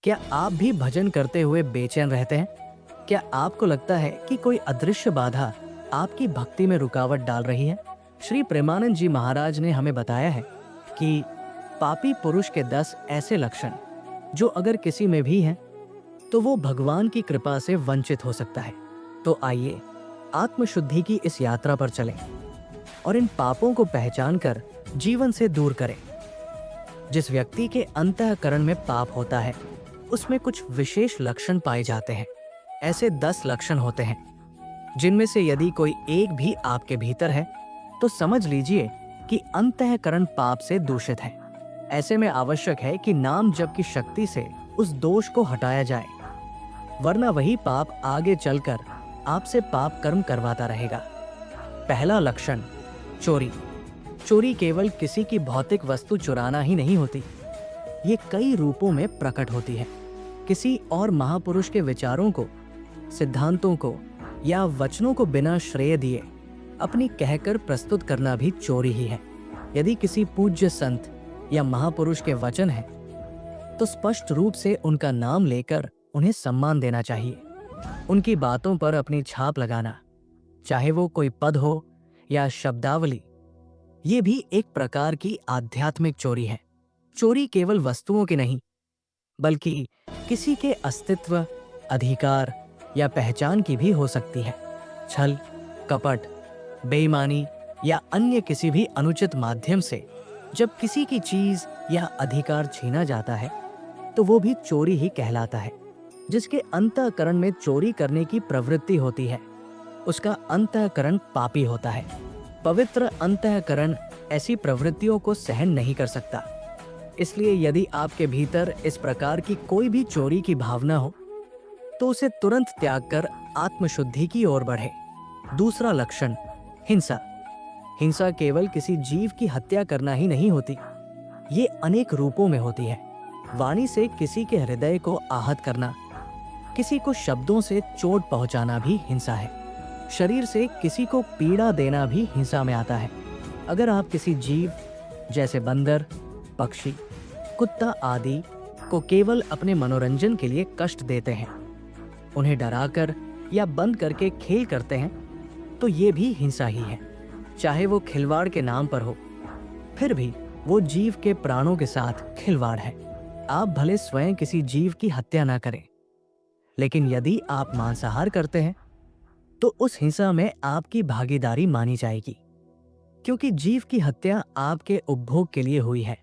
क्या आप भी भजन करते हुए बेचैन रहते हैं? क्या आपको लगता है कि कोई अदृश्य बाधा आपकी भक्ति में रुकावट डाल रही है? श्री प्रेमानंद जी महाराज ने हमें बताया है कि पापी पुरुष के 10 ऐसे लक्षण जो अगर किसी में भी हैं, तो वो भगवान की कृपा से वंचित हो सकता है। तो आइए आत्मशुद्धि की इस यात्रा पर चलें और इन पापों को पहचान कर जीवन से दूर करें। जिस व्यक्ति के अंतःकरण में पाप होता है, उसमें कुछ विशेष लक्षण पाए जाते हैं। ऐसे 10 लक्षण होते हैं जिनमें से यदि कोई एक भी आपके भीतर है तो समझ लीजिए कि अंतःकरण पाप से दूषित है। ऐसे में आवश्यक है कि नाम जप की शक्ति से उस दोष को हटाया जाए, वरना वही पाप आगे चलकर आपसे पाप कर्म करवाता रहेगा। पहला लक्षण, चोरी। चोरी केवल किसी की भौतिक वस्तु चुराना ही नहीं होती, ये कई रूपों में प्रकट होती है। किसी और महापुरुष के विचारों को, सिद्धांतों को या वचनों को बिना श्रेय दिए अपनी कहकर प्रस्तुत करना भी चोरी ही है। यदि किसी पूज्य संत या महापुरुष के वचन है तो स्पष्ट रूप से उनका नाम लेकर उन्हें सम्मान देना चाहिए। उनकी बातों पर अपनी छाप लगाना, चाहे वो कोई पद हो या शब्दावली, ये भी एक प्रकार की आध्यात्मिक चोरी है। चोरी केवल वस्तुओं की नहीं, बल्कि किसी के अस्तित्व, अधिकार या पहचान की भी हो सकती है। छल, कपट, बेईमानी या अन्य किसी भी अनुचित माध्यम से जब किसी की चीज या अधिकार छीना जाता है तो वो भी चोरी ही कहलाता है। जिसके अंतःकरण में चोरी करने की प्रवृत्ति होती है, उसका अंतःकरण पापी होता है। पवित्र अंतःकरण ऐसी प्रवृत्तियों को सहन नहीं कर सकता। इसलिए यदि आपके भीतर इस प्रकार की कोई भी चोरी की भावना हो तो उसे तुरंत त्याग कर आत्मशुद्धि की ओर बढ़े। दूसरा लक्षण, हिंसा। हिंसा केवल किसी जीव की हत्या करना ही नहीं होती, ये अनेक रूपों में होती है। वाणी से किसी के हृदय को आहत करना, किसी को शब्दों से चोट पहुंचाना भी हिंसा है। शरीर से किसी को पीड़ा देना भी हिंसा में आता है। अगर आप किसी जीव जैसे बंदर, पक्षी, कुत्ता आदि को केवल अपने मनोरंजन के लिए कष्ट देते हैं, उन्हें डराकर या बंद करके खेल करते हैं, तो ये भी हिंसा ही है। चाहे वो खिलवाड़ के नाम पर हो, फिर भी वो जीव के प्राणों के साथ खिलवाड़ है। आप भले स्वयं किसी जीव की हत्या ना करें, लेकिन यदि आप मांसाहार करते हैं तो उस हिंसा में आपकी भागीदारी मानी जाएगी, क्योंकि जीव की हत्या आपके उपभोग के लिए हुई है।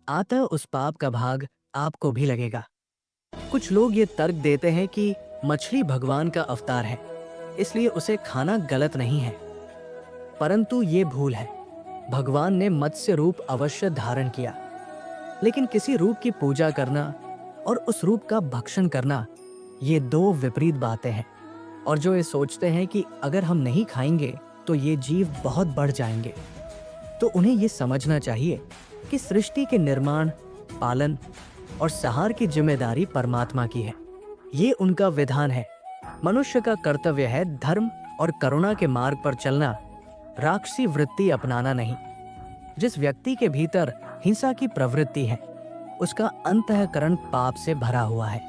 अतः उस पाप का भाग आपको भी लगेगा। कुछ लोग ये तर्क देते हैं कि मछली भगवान का अवतार है, इसलिए उसे खाना गलत नहीं है, परंतु ये भूल है। भगवान ने मत्स्य रूप अवश्य धारण किया, लेकिन किसी रूप की पूजा करना और उस रूप का भक्षण करना, ये दो विपरीत बातें हैं। और जो ये सोचते हैं कि अगर हम नहीं खाएंगे तो ये जीव बहुत बढ़ जाएंगे, तो उन्हें ये समझना चाहिए कि सृष्टि के निर्माण, पालन और संहार की जिम्मेदारी परमात्मा की है। ये उनका विधान है। मनुष्य का कर्तव्य है धर्म और करुणा के मार्ग पर चलना, राक्षसी वृत्ति अपनाना नहीं। जिस व्यक्ति के भीतर हिंसा की प्रवृत्ति है, उसका अंतःकरण पाप से भरा हुआ है।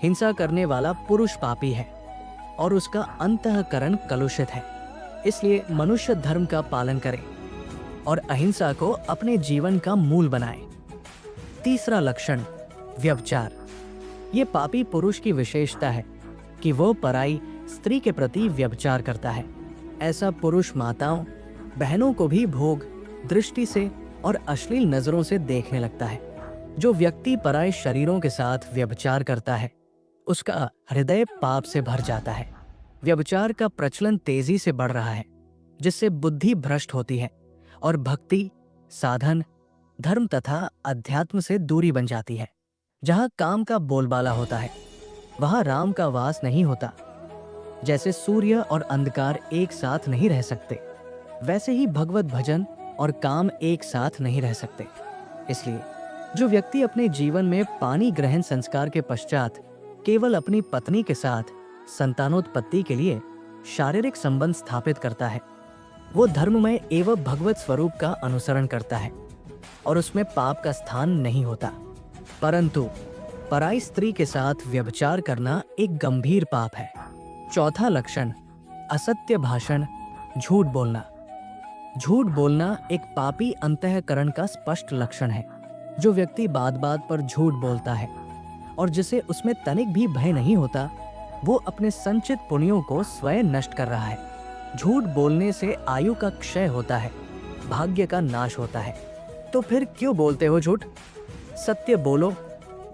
हिंसा करने वाला पुरुष पापी है और उसका अंतःकरण कलुषित है। इसलिए मनुष्य धर्म का पालन करे और अहिंसा को अपने जीवन का मूल बनाए। तीसरा लक्षण, व्यभिचार। ये पापी पुरुष की विशेषता है कि वो पराई स्त्री के प्रति व्यभिचार करता है। ऐसा पुरुष माताओं, बहनों को भी भोग दृष्टि से और अश्लील नजरों से देखने लगता है। जो व्यक्ति पराये शरीरों के साथ व्यभिचार करता है, उसका हृदय पाप से भर जाता है। व्यभिचार का प्रचलन तेजी से बढ़ रहा है, जिससे बुद्धि भ्रष्ट होती है और भक्ति, साधन, धर्म तथा अध्यात्म से दूरी बन जाती है। जहाँ काम का बोलबाला होता है, वहाँ राम का वास नहीं होता। जैसे सूर्य और अंधकार एक साथ नहीं रह सकते, वैसे ही भगवत भजन और काम एक साथ नहीं रह सकते। इसलिए जो व्यक्ति अपने जीवन में पानी ग्रहण संस्कार के पश्चात केवल अपनी पत्नी के साथ संतानोत्पत्ति के लिए शारीरिक संबंध स्थापित करता है, वो धर्ममय एवं भगवत स्वरूप का अनुसरण करता है और उसमें पाप का स्थान नहीं होता। परंतु पराई स्त्री के साथ व्यभिचार करना एक गंभीर पाप है। चौथा लक्षण, असत्य भाषण, झूठ बोलना। झूठ बोलना एक पापी अंतःकरण का स्पष्ट लक्षण है। जो व्यक्ति बात बात पर झूठ बोलता है और जिसे उसमें तनिक भी भय नहीं होता, वो अपने संचित पुण्यों को स्वयं नष्ट कर रहा है। झूठ बोलने से आयु का क्षय होता है, भाग्य का नाश होता है। तो फिर क्यों बोलते हो झूठ? सत्य बोलो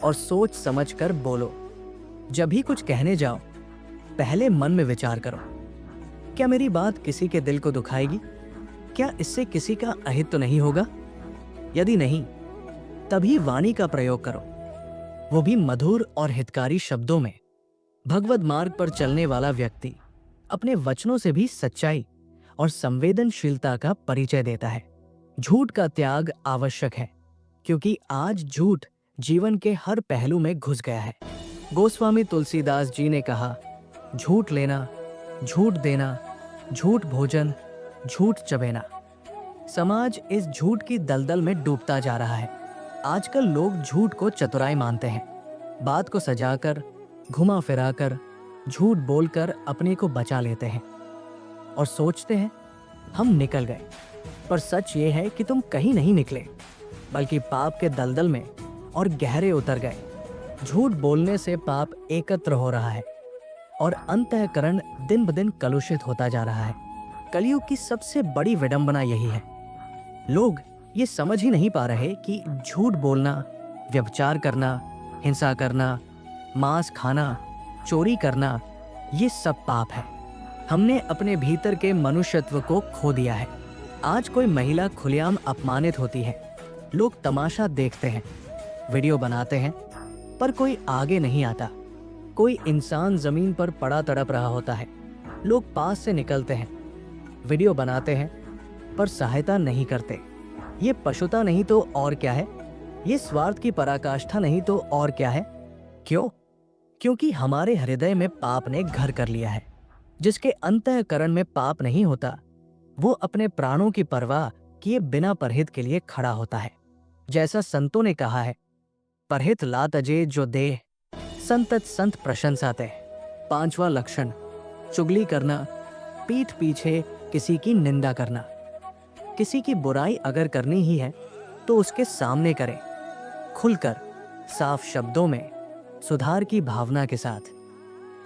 और सोच समझ कर बोलो। जब भी कुछ कहने जाओ, पहले मन में विचार करो, क्या मेरी बात किसी के दिल को दुखाएगी? क्या इससे किसी का अहित तो नहीं होगा? यदि नहीं, तभी वाणी का प्रयोग करो, वो भी मधुर और हितकारी शब्दों में। भगवद मार्ग पर चलने वाला व्यक्ति अपने वचनों से भी सच्चाई और संवेदनशीलता का परिचय देता है। झूठ का त्याग आवश्यक है, क्योंकि आज झूठ जीवन के हर पहलू में घुस गया है। गोस्वामी तुलसीदास जी ने कहा, झूठ लेना, झूठ देना, झूठ भोजन, झूठ चबेना। समाज इस झूठ की दलदल में डूबता जा रहा है। आजकल लोग झूठ को चतुराई मानते हैं। बात को सजाकर, घुमा फिराकर, झूठ बोलकर अपने को बचा लेते हैं और सोचते हैं हम निकल गए। पर सच ये है कि तुम कहीं नहीं निकले, बल्कि पाप के दलदल में और गहरे उतर गए। झूठ बोलने से पाप एकत्र हो रहा है और अंतःकरण दिन ब दिन कलुषित होता जा रहा है। कलयुग की सबसे बड़ी विडंबना यही है। लोग ये समझ ही नहीं पा रहे कि झूठ बोलना, व्यभिचार करना, हिंसा करना, मांस खाना, चोरी करना, ये सब पाप है। हमने अपने भीतर के मनुष्यत्व को खो दिया है। आज कोई महिला खुलेआम अपमानित होती है, लोग तमाशा देखते हैं, वीडियो बनाते हैं, पर कोई आगे नहीं आता। कोई इंसान जमीन पर पड़ा तड़प रहा होता है, लोग पास से निकलते हैं, वीडियो बनाते हैं, पर सहायता नहीं करते। ये पशुता नहीं तो और क्या है? ये स्वार्थ की पराकाष्ठा नहीं तो और क्या है? क्यों? क्योंकि हमारे हृदय में पाप ने घर कर लिया है। जिसके अंतःकरण में पाप नहीं होता, वो अपने प्राणों की परवाह किए बिना परहित के लिए खड़ा होता है। जैसा संतों ने कहा है, परहित लात अजे जो देह, संतत संत प्रशंसाते। पांचवा लक्षण, चुगली करना, पीठ पीछे किसी की निंदा करना। किसी की बुराई अगर करनी ही है तो उसके सामने करें, खुलकर, साफ शब्दों में, सुधार की भावना के साथ।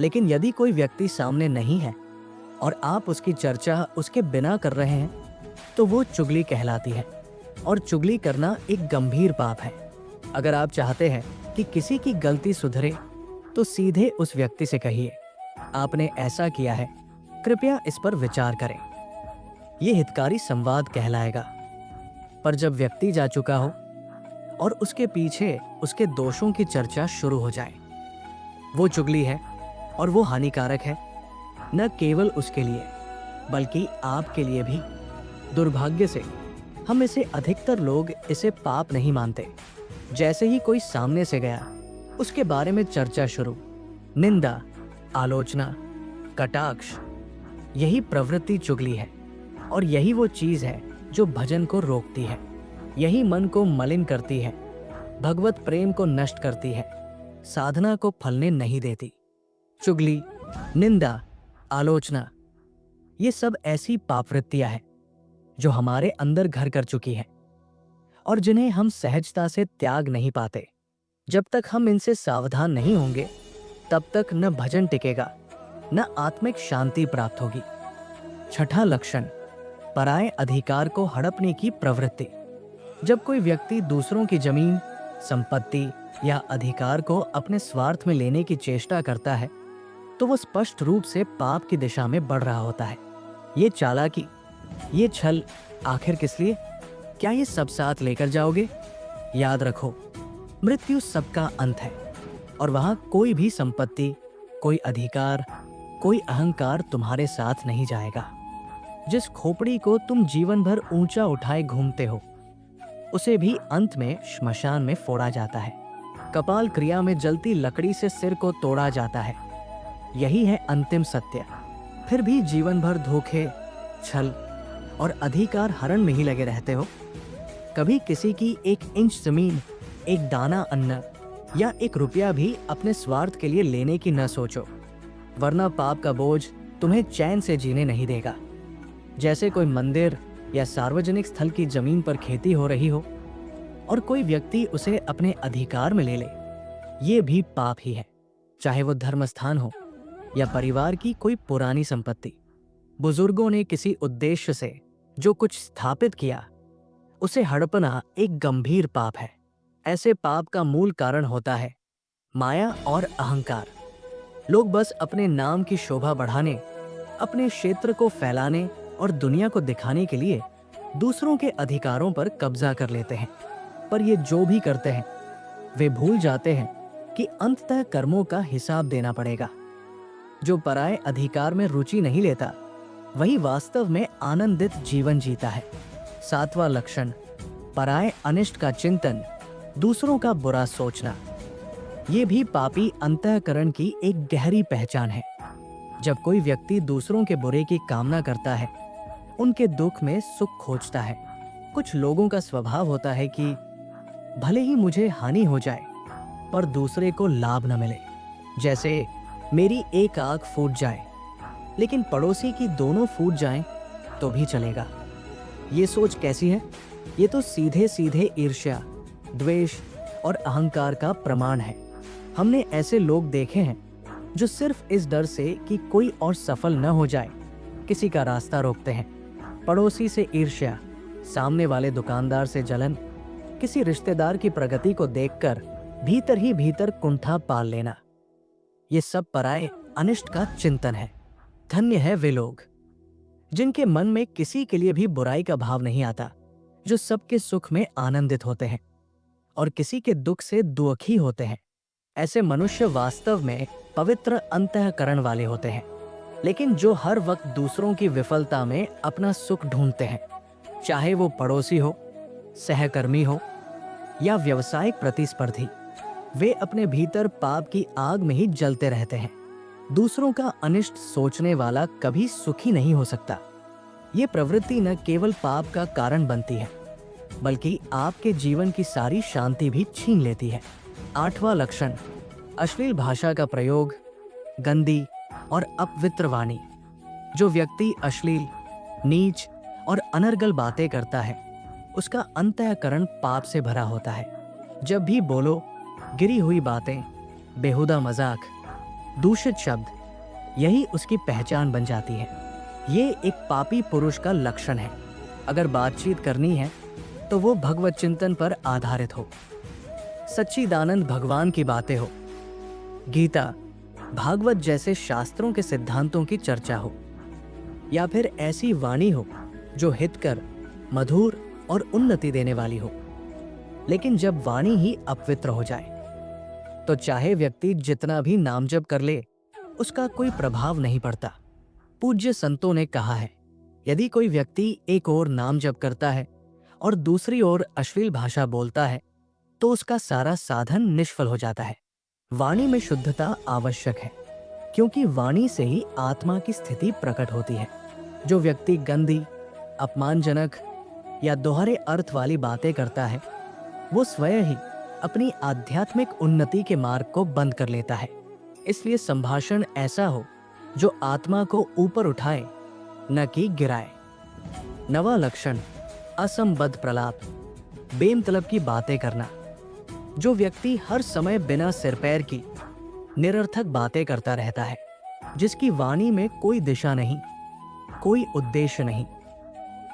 लेकिन यदि कोई व्यक्ति सामने नहीं है और आप उसकी चर्चा उसके बिना कर रहे हैं, तो वो चुगली कहलाती है। और चुगली करना एक गंभीर पाप है। अगर आप चाहते हैं कि किसी की गलती सुधरे, तो सीधे उस व्यक्ति से कहिए, आपने ऐसा किया है, कृपया इस पर विचार करें। ये हितकारी संवाद कहलाएगा। पर जब व्यक्ति जा चुका हो और उसके पीछे उसके दोषों की चर्चा शुरू हो जाए, वो चुगली है और वो हानिकारक है, न केवल उसके लिए बल्कि आपके लिए भी। दुर्भाग्य से हम इसे अधिकतर लोग इसे पाप नहीं मानते। जैसे ही कोई सामने से गया, उसके बारे में चर्चा शुरू, निंदा, आलोचना, कटाक्ष, यही प्रवृत्ति चुगली है। और यही वो चीज है जो भजन को रोकती है, यही मन को मलिन करती है, भगवत प्रेम को नष्ट करती है, साधना को फलने नहीं देती। चुगली, निंदा, आलोचना, ये सब ऐसी पापवृत्तियां हैं जो हमारे अंदर घर कर चुकी हैं और जिन्हें हम सहजता से त्याग नहीं पाते। जब तक हम इनसे सावधान नहीं होंगे, तब तक न भजन टिकेगा, न आत्मिक शांति प्राप्त होगी। छठा लक्षण, पराये अधिकार को हड़पने की प्रवृत्ति। जब कोई व्यक्ति दूसरों की जमीन, संपत्ति या अधिकार को अपने स्वार्थ में लेने की चेष्टा करता है, तो वो स्पष्ट रूप से पाप की दिशा में बढ़ रहा होता है। ये चालाकी, ये छल आखिर किस लिए? क्या ये सब साथ लेकर जाओगे? याद रखो, मृत्यु सबका अंत है और वहां कोई भी संपत्ति, कोई अधिकार, कोई अहंकार तुम्हारे साथ नहीं जाएगा। जिस खोपड़ी को तुम जीवन भर ऊंचा उठाए घूमते हो, उसे भी अंत में श्मशान में फोड़ा जाता है। कपाल क्रिया में जलती लकड़ी से सिर को तोड़ा जाता है, यही है अंतिम सत्य। फिर भी जीवन भर धोखे, छल और अधिकार हरण में ही लगे रहते हो। कभी किसी की 1 इंच जमीन, 1 दाना अन्न या एक रुपया भी अपने स्वार्थ के लिए लेने की न सोचो, वरना पाप का बोझ तुम्हें चैन से जीने नहीं देगा। जैसे कोई मंदिर या सार्वजनिक स्थल की जमीन पर खेती हो रही हो और कोई व्यक्ति उसे अपने अधिकार में ले ले, ये भी पाप ही है। चाहे वो धर्म स्थान हो या परिवार की कोई पुरानी संपत्ति। बुजुर्गों ने किसी उद्देश्य से जो कुछ स्थापित किया, उसे हड़पना एक गंभीर पाप है। ऐसे पाप का मूल कारण होता है माया और अहंकार। लोग बस अपने नाम की शोभा बढ़ाने, अपने क्षेत्र को फैलाने और दुनिया को दिखाने के लिए दूसरों के अधिकारों पर कब्जा कर लेते हैं। पर ये जो भी करते हैं, वे भूल जाते हैं कि अंततः कर्मों का हिसाब देना पड़ेगा। जो पराये अधिकार में रुचि नहीं लेता, वही वास्तव में आनंदित जीवन जीता है। 7वां लक्षण, पराये अनिष्ट का चिंतन, दूसरों का बुरा सोचना। ये भी पापी अंतःकरण की एक गहरी पहचान है। जब कोई व्यक्ति दूसरों के बुरे की कामना करता है, उनके दुख में सुख खोजता है। कुछ लोगों का स्वभाव होता है कि भले ही मुझे हानि हो जाए, पर दूसरे को लाभ न मिले। जैसे मेरी एक आंख फूट जाए, लेकिन पड़ोसी की दोनों फूट जाएं तो भी चलेगा। ये सोच कैसी है? ये तो सीधे सीधे ईर्ष्या, द्वेष और अहंकार का प्रमाण है। हमने ऐसे लोग देखे हैं जो सिर्फ इस डर से कि कोई और सफल न हो जाए, किसी का रास्ता रोकते हैं। पड़ोसी से ईर्ष्या, सामने वाले दुकानदार से जलन, किसी रिश्तेदार की प्रगति को देखकर भीतर ही भीतर कुंठा पाल लेना। ये सब पराये अनिष्ट का चिंतन है। धन्य है वे लोग जिनके मन में किसी के लिए भी बुराई का भाव नहीं आता, जो सबके सुख में आनंदित होते हैं और किसी के दुख से दुखी होते हैं। ऐसे मनुष्य वास्तव में पवित्र अंतःकरण वाले होते हैं। लेकिन जो हर वक्त दूसरों की विफलता में अपना सुख ढूंढते हैं, चाहे वो पड़ोसी हो, सहकर्मी हो या व्यावसायिक प्रतिस्पर्धी, वे अपने भीतर पाप की आग में ही जलते रहते हैं। दूसरों का अनिष्ट सोचने वाला कभी सुखी नहीं हो सकता। ये प्रवृत्ति न केवल पाप का कारण बनती है, बल्कि आपके जीवन की सारी शांति भी छीन लेती है। 8वां लक्षण, अश्लील भाषा का प्रयोग, गंदी और अपवित्र वाणी। जो व्यक्ति अश्लील, नीच और अनर्गल बातें करता है, उसका अंतःकरण पाप से भरा होता है। जब भी बोलो, गिरी हुई बातें, बेहुदा मजाक, दूषित शब्द, यही उसकी पहचान बन जाती है। ये एक पापी पुरुष का लक्षण है। अगर बातचीत करनी है तो वो भगवत चिंतन पर आधारित हो, सच्चिदानंद भगवान की बातें हो, गीता, भागवत जैसे शास्त्रों के सिद्धांतों की चर्चा हो, या फिर ऐसी वाणी हो जो हितकर, मधुर और उन्नति देने वाली हो। लेकिन जब वाणी ही अपवित्र हो जाए, तो चाहे व्यक्ति जितना भी नाम जप कर ले, उसका कोई प्रभाव नहीं पड़ता। पूज्य संतों ने कहा है, यदि कोई व्यक्ति एक ओर नाम जप करता है और दूसरी ओर अश्लील भाषा बोलता है, तो उसका सारा साधन निष्फल हो जाता है। वाणी में शुद्धता आवश्यक है, क्योंकि वाणी से ही आत्मा की स्थिति प्रकट होती है। जो व्यक्ति गंदी, अपमानजनक या दोहरे अर्थ वाली बातें करता है, वो स्वयं ही अपनी आध्यात्मिक उन्नति के मार्ग को बंद कर लेता है। इसलिए संभाषण ऐसा हो जो आत्मा को ऊपर उठाए, न कि गिराए। 9वां लक्षण, असंबद्ध प्रलाप, बेमतलब की बातें करना। जो व्यक्ति हर समय बिना सिर पैर की निरर्थक बातें करता रहता है, जिसकी वाणी में कोई दिशा नहीं, कोई उद्देश्य नहीं,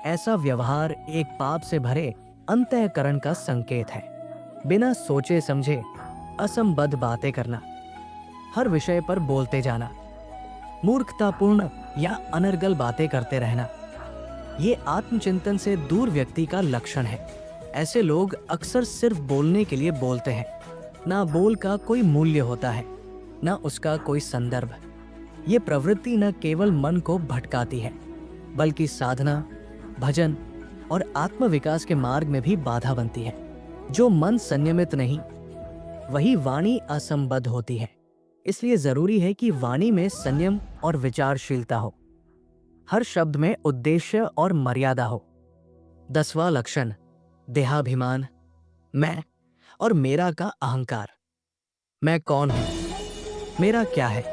ऐसा व्यवहार एक पाप से भरे अंतःकरण का संकेत है। बिना सोचे समझे असंबद्ध बातें करना, हर विषय पर बोलते जाना, मूर्खतापूर्ण या अनर्गल बातें करते रहना, ये आत्मचिंतन से दूर व्यक्ति का लक्षण है। ऐसे लोग अक्सर सिर्फ बोलने के लिए बोलते हैं। ना बोल का कोई मूल्य होता है, ना उसका कोई संदर्भ। ये प्रवृत्ति न केवल मन को भटकाती है, बल्कि साधना, भजन और आत्मविकास के मार्ग में भी बाधा बनती है। जो मन संयमित नहीं, वही वाणी असंबद्ध होती है। इसलिए जरूरी है कि वाणी में संयम और विचारशीलता हो, हर शब्द में उद्देश्य और मर्यादा हो। 10वां लक्षण, देहाभिमान, मैं और मेरा का अहंकार। मैं कौन हूँ, मेरा क्या है,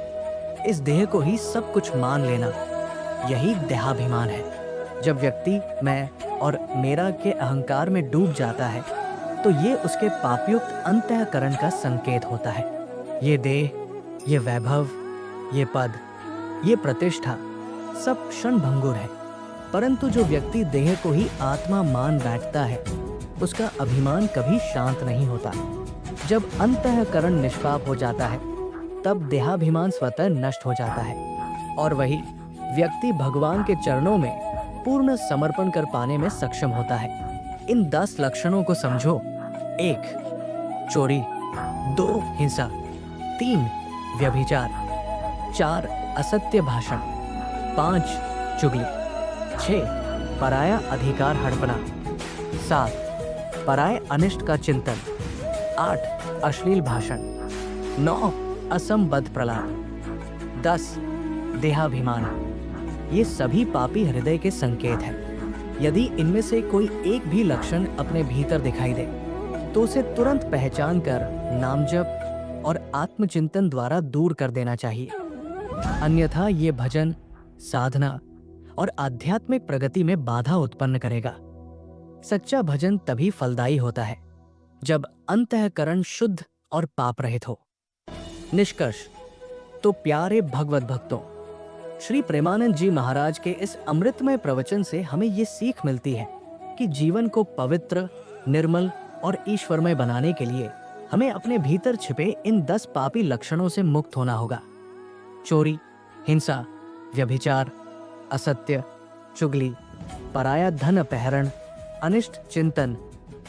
इस देह को ही सब कुछ मान लेना, यही देहाभिमान है। जब व्यक्ति मैं और मेरा के अहंकार में डूब जाता है तो ये उसके पापयुक्त अंतःकरण का संकेत होता है। ये देह, ये वैभव, ये पद, ये प्रतिष्ठा सब क्षणभंगुर है। परंतु जो व्यक्ति देह को ही आत्मा मान बैठता है उसका अभिमान कभी शांत नहीं होता। जब अंतःकरण निष्पाप हो जाता है तब देहाभिमान स्वतः नष्ट हो जाता है और वही व्यक्ति भगवान के चरणों में पूर्ण समर्पण कर पाने में सक्षम होता है। इन 10 लक्षणों को समझो। 1. चोरी। 2. हिंसा। 3. व्यभिचार। 4. असत्य भाषण। 5. चुगली। 6. पराया अधिकार हड़पना। 7. पराये अनिष्ट का चिंतन। 8. अश्लील भाषण। 9. असंबद्ध प्रलाप। 10. देहाभिमान। ये सभी पापी हृदय के संकेत हैं। यदि इनमें से कोई एक भी लक्षण अपने भीतर दिखाई दे तो उसे तुरंत पहचान कर नामजप और आत्मचिंतन द्वारा दूर कर देना चाहिए। अन्यथा ये भजन, साधना और आध्यात्मिक प्रगति में बाधा उत्पन्न करेगा। सच्चा भजन तभी फलदायी होता है जब अंतःकरण शुद्ध और पाप रहित हो। निष्कर्ष। तो प्यारे भगवत भक्तों, श्री प्रेमानंद जी महाराज के इस अमृतमय प्रवचन से हमें ये सीख मिलती है कि जीवन को पवित्र, निर्मल और ईश्वरमय बनाने के लिए हमें अपने भीतर छिपे इन 10 पापी लक्षणों से मुक्त होना होगा। चोरी, हिंसा, व्यभिचार, असत्य, चुगली, पराया धन अपहरण, अनिष्ट चिंतन,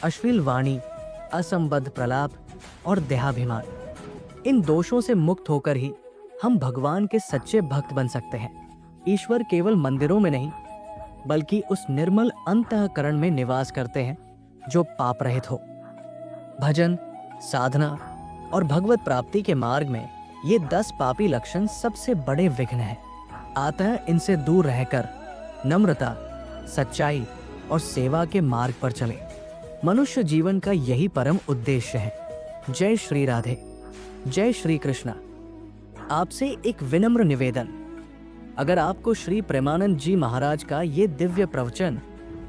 अश्लील वाणी, असंबद्ध प्रलाप और देहाभिमान। इन दोषों से मुक्त होकर ही हम भगवान के सच्चे भक्त बन सकते हैं। ईश्वर केवल मंदिरों में नहीं बल्कि उस निर्मल अंतःकरण में निवास करते हैं जो पाप रहित हो। भजन, साधना और भगवत प्राप्ति के मार्ग में ये 10 पापी लक्षण सबसे बड़े विघ्न हैं। अतः इनसे दूर रहकर नम्रता, सच्चाई और सेवा के मार्ग पर चले। मनुष्य जीवन का यही परम उद्देश्य है। जय श्री राधे, जय श्री कृष्णा। आपसे एक विनम्र निवेदन, अगर आपको श्री प्रेमानंद जी महाराज का ये दिव्य प्रवचन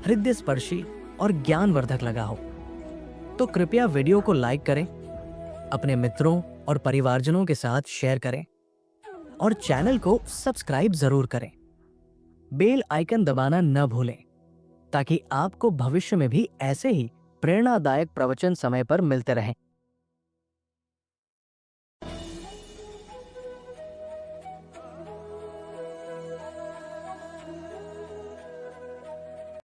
हृदय स्पर्शी और ज्ञानवर्धक लगा हो तो कृपया वीडियो को लाइक करें, अपने मित्रों और परिवारजनों के साथ शेयर करें और चैनल को सब्सक्राइब जरूर करें। बेल आइकन दबाना न भूलें ताकि आपको भविष्य में भी ऐसे ही प्रेरणादायक प्रवचन समय पर मिलते रहें।